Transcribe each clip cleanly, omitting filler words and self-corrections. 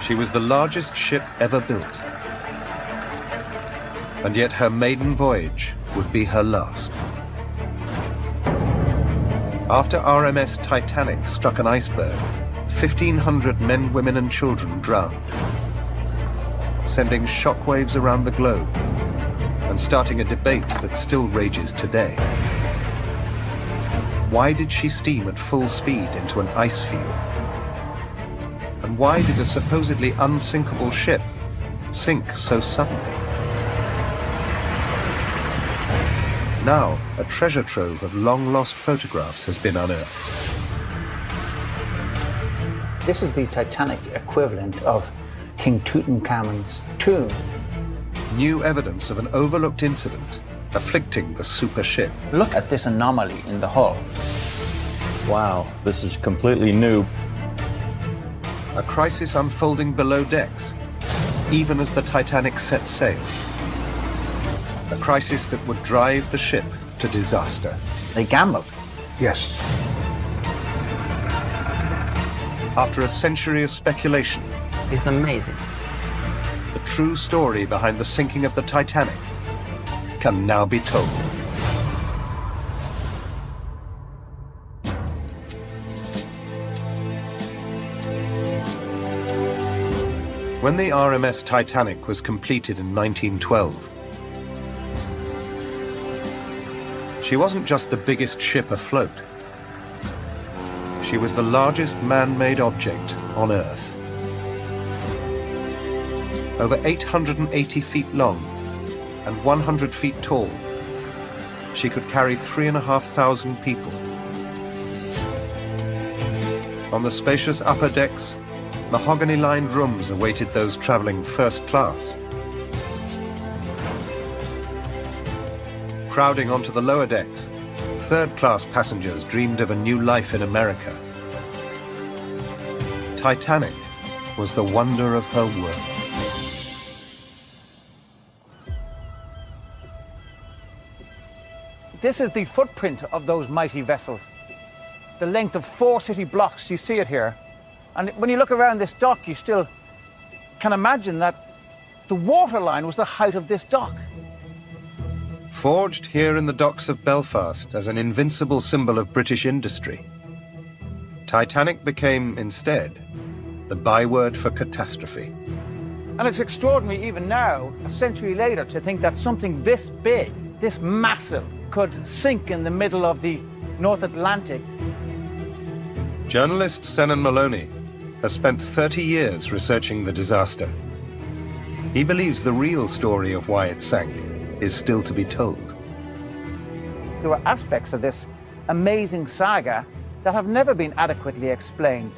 She was the largest ship ever built. And yet her maiden voyage would be her last. After RMS Titanic struck an iceberg, 1,500 men, women and children drowned, sending shockwaves around the globe and starting a debate that still rages today. Why did she steam at full speed into an ice field? And why did a supposedly unsinkable ship sink so suddenly? Now, a treasure trove of long-lost photographs has been unearthed. This is the Titanic equivalent of King Tutankhamun's tomb. New evidence of an overlooked incident afflicting the super ship. Look at this anomaly in the hull. Wow, this is completely new. A crisis unfolding below decks, even as the Titanic set sail. A crisis that would drive the ship to disaster. They gambled. Yes. After a century of speculation, It's amazing. the true story behind the sinking of the Titanic can now be told. When the RMS Titanic was completed in 1912, she wasn't just the biggest ship afloat. She was the largest man-made object on Earth. Over 880 feet long and 100 feet tall, she could carry 3,500 people. On the spacious upper decks, mahogany-lined rooms awaited those traveling first class. Crowding onto the lower decks, third-class passengers dreamed of a new life in America. Titanic was the wonder of her world. This is the footprint of those mighty vessels. The length of 4 city blocks, you see it here. And when you look around this dock, you still can imagine that the waterline was the height of this dock. Forged here in the docks of Belfast as an invincible symbol of British industry, Titanic became, instead, the byword for catastrophe. And it's extraordinary even now, a century later, to think that something this big, this massive, could sink in the middle of the North Atlantic. Journalist Senan Maloney has spent 30 years researching the disaster. He believes the real story of why it sank is still to be told. There were aspects of this amazing saga that have never been adequately explained.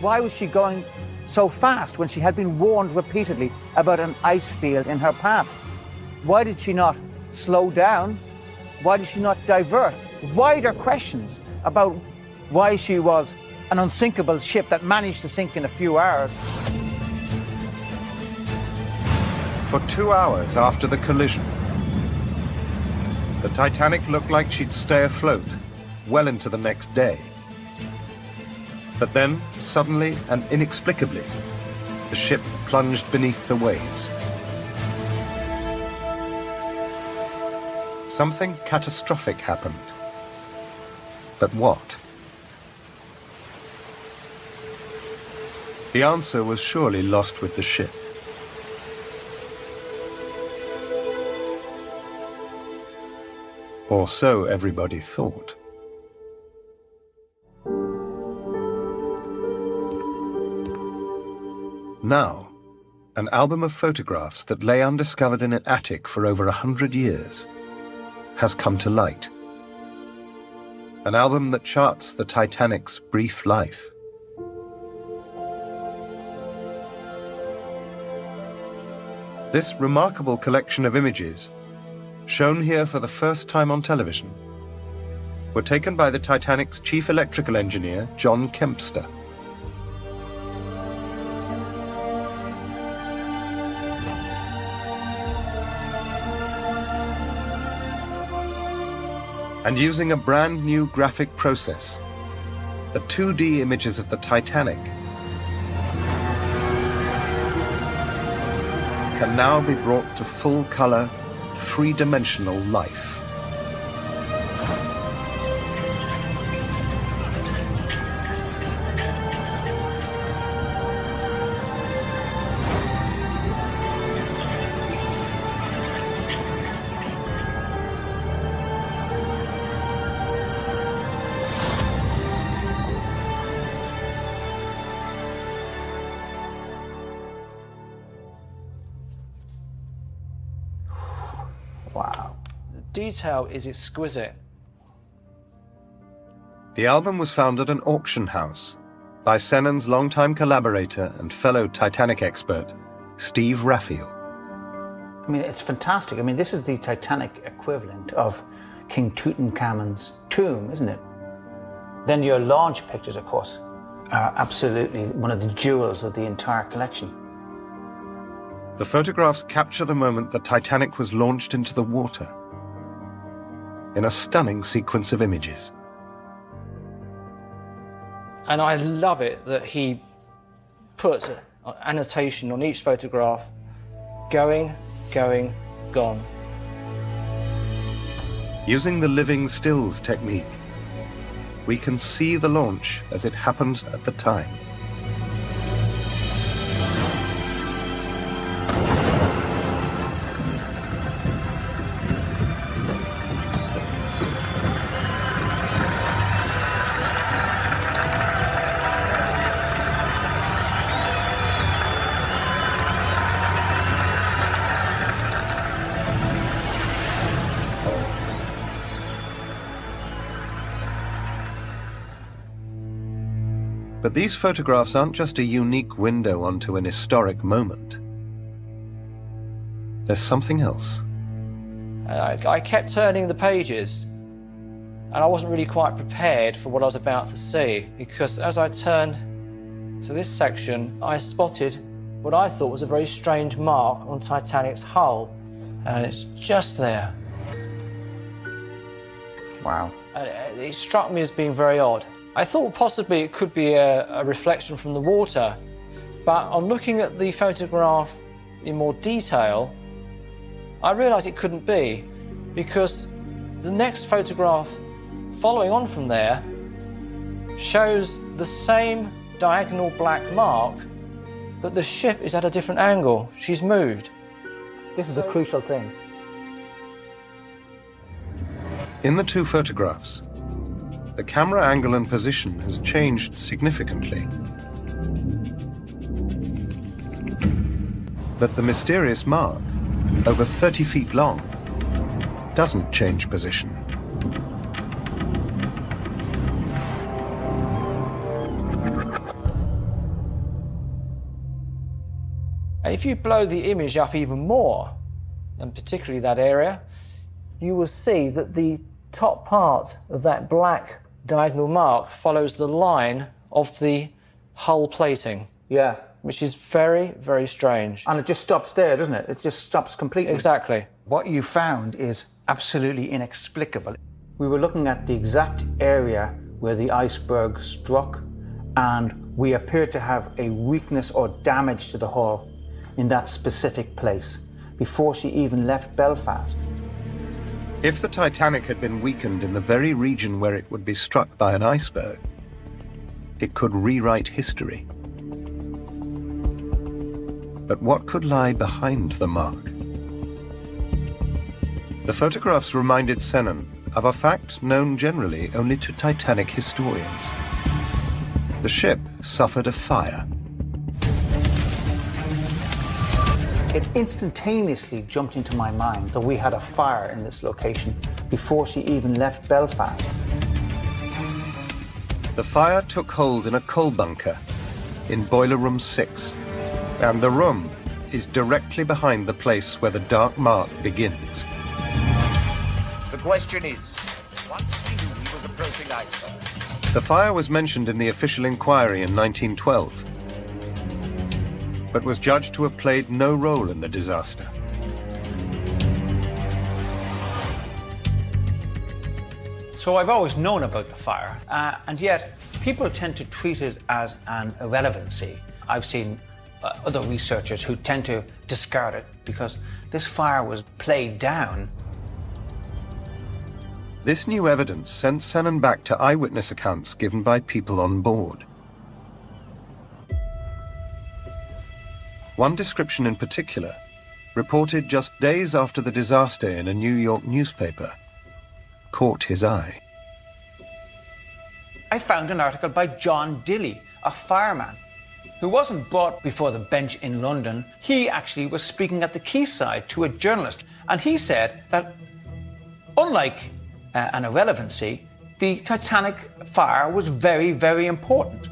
Why was she going so fast when she had been warned repeatedly about an ice field in her path? Why did she not slow down? Why did she not divert? Wider questions about why she was an unsinkable ship that managed to sink in a few hours. For 2 hours after the collision, the Titanic looked like she'd stay afloat well into the next day. But then, suddenly and inexplicably, the ship plunged beneath the waves. Something catastrophic happened. But what? The answer was surely lost with the ship. Or so everybody thought. Now, an album of photographs that lay undiscovered in an attic for over 100 years has come to light. An album that charts the Titanic's brief life. This remarkable collection of images, shown here for the first time on television, were taken by the Titanic's chief electrical engineer, John Kempster. And using a brand new graphic process, the 2D images of the Titanic can now be brought to full-color, three-dimensional life. Wow. The detail is exquisite. The album was found at an auction house by Sennon's longtime collaborator and fellow Titanic expert, Steve Raphael. I mean, it's fantastic. I mean, this is the Titanic equivalent of King Tutankhamun's tomb, isn't it? Then your launch pictures, of course, are absolutely one of the jewels of the entire collection. The photographs capture the moment the Titanic was launched into the water in a stunning sequence of images. And I love it that he puts an annotation on each photograph, going, going, gone. Using the living stills technique, we can see the launch as it happened at the time. But these photographs aren't just a unique window onto an historic moment. There's something else. I kept turning the pages, and I wasn't really quite prepared for what I was about to see, because as I turned to this section, I spotted what I thought was a very strange mark on Titanic's hull, and it's just there. Wow. And it struck me as being very odd. I thought possibly it could be a reflection from the water, but on looking at the photograph in more detail, I realised it couldn't be, because the next photograph following on from there shows the same diagonal black mark, but the ship is at a different angle. She's moved. This is a crucial thing. In the two photographs, the camera angle and position has changed significantly. But the mysterious mark, over 30 feet long, doesn't change position. And if you blow the image up even more, and particularly that area, you will see that the top part of that black diagonal mark follows the line of the hull plating. Yeah. Which is very, very strange. And it just stops there, doesn't it? It just stops completely. Exactly. What you found is absolutely inexplicable. We were looking at the exact area where the iceberg struck, and we appeared to have a weakness or damage to the hull in that specific place before she even left Belfast. If the Titanic had been weakened in the very region where it would be struck by an iceberg, it could rewrite history. But what could lie behind the mark? The photographs reminded Sennon of a fact known generally only to Titanic historians. The ship suffered a fire. It instantaneously jumped into my mind that we had a fire in this location before she even left Belfast. The fire took hold in a coal bunker in Boiler Room 6, and the room is directly behind the place where the dark mark begins. The question is, once we knew he was approaching iceberg. The fire was mentioned in the official inquiry in 1912, but was judged to have played no role in the disaster. So I've always known about the fire, and yet people tend to treat it as an irrelevancy. I've seen other researchers who tend to discard it because this fire was played down. This new evidence sent Shannon back to eyewitness accounts given by people on board. One description in particular, reported just days after the disaster in a New York newspaper, caught his eye. I found an article by John Dilly, a fireman, who wasn't brought before the bench in London. He actually was speaking at the quayside to a journalist, and he said that, unlike an irrelevancy, the Titanic fire was very, very important.